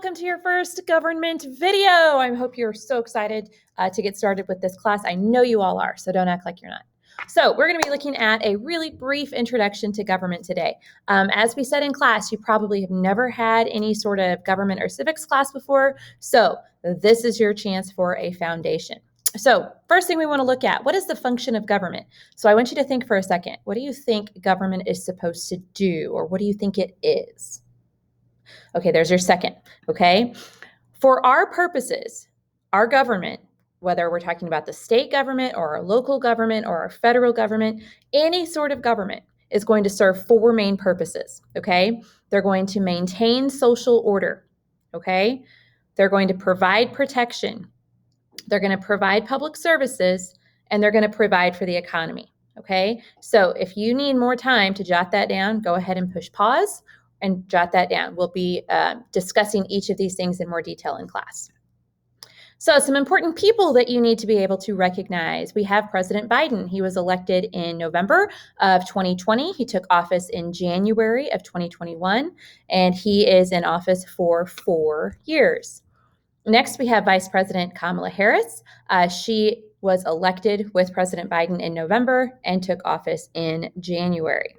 welcome to your first government video. I hope you're so excited to get started with this class. I know you all are, so don't act like you're not. So we're going to be looking at a really brief introduction to government today. As we said in class, you probably have never had any sort of government or civics class before, so this is your chance for a foundation. So first thing we want to look at, what is the function of government? So I want you to think for a second. What do you think government is supposed to do, or what do you think it is? Okay, there's your second, okay? For our purposes, our government, whether we're talking about the state government or our local government or our federal government, any sort of government is going to serve four main purposes, okay? They're going to maintain social order, okay? They're going to provide protection. They're going to provide public services, and they're going to provide for the economy, okay? So if you need more time to jot that down, go ahead and push pause and jot that down. We'll be discussing each of these things in more detail in class. So some important people that you need to be able to recognize. We have President Biden. He was elected in November of 2020. He took office in January of 2021, and he is in office for 4 years. Next, we have Vice President Kamala Harris. She was elected with President Biden in November and took office in January.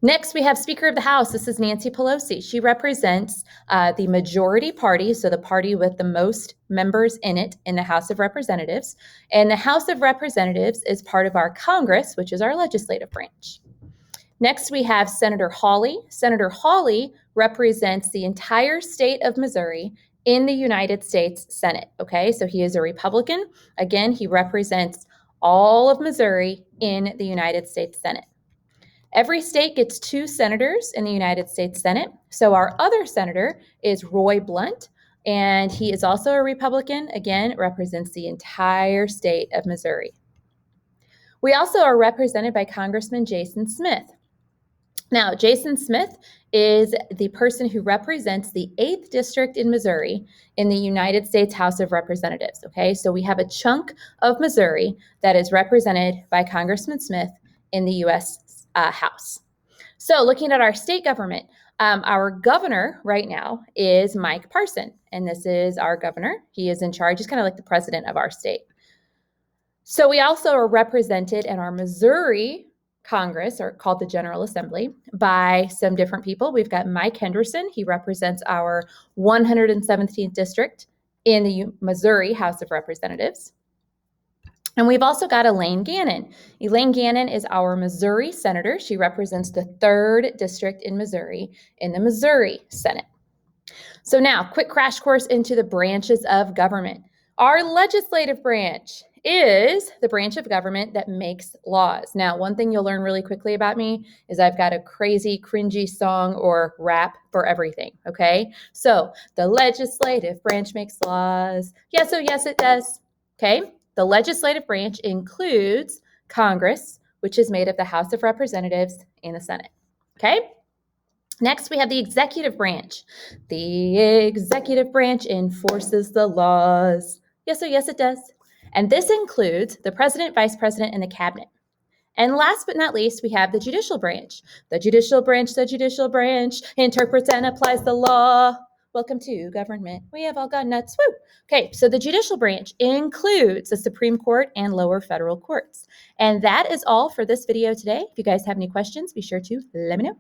Next, we have Speaker of the House. This is Nancy Pelosi. She represents the majority party, so the party with the most members in it in the House of Representatives. And the House of Representatives is part of our Congress, which is our legislative branch. Next, we have Senator Hawley. Senator Hawley represents the entire state of Missouri in the United States Senate, okay? So he is a Republican. Again, he represents all of Missouri in the United States Senate. Every state gets 2 senators in the United States Senate. So our other senator is Roy Blunt, and he is also a Republican. Again, represents the entire state of Missouri. We also are represented by Congressman Jason Smith. Now, Jason Smith is the person who represents the 8th district in Missouri in the United States House of Representatives, okay? So we have a chunk of Missouri that is represented by Congressman Smith in the U.S. House. So looking at our state government, our governor right now is Mike Parson, and this is our governor. He is in charge. He's kind of like the president of our state. So we also are represented in our Missouri Congress, or called the General Assembly, by some different people. We've got Mike Henderson. He represents our 117th district in the Missouri House of Representatives. And we've also got Elaine Gannon. Elaine Gannon is our Missouri senator. She represents the 3rd district in Missouri in the Missouri Senate. So now, quick crash course into the branches of government. Our legislative branch is the branch of government that makes laws. Now, one thing you'll learn really quickly about me is I've got a crazy, cringy song or rap for everything, okay? So, the legislative branch makes laws. Yes, oh yes, it does, okay? The legislative branch includes Congress, which is made of the House of Representatives and the Senate, okay? Next, we have the executive branch. The executive branch enforces the laws. Yes, oh yes, it does. And this includes the president, vice president, and the cabinet. And last but not least, we have the judicial branch. The judicial branch interprets and applies the law. Welcome to government. We have all gone nuts. Woo! Okay, so the judicial branch includes the Supreme Court and lower federal courts. And that is all for this video today. If you guys have any questions, be sure to let me know.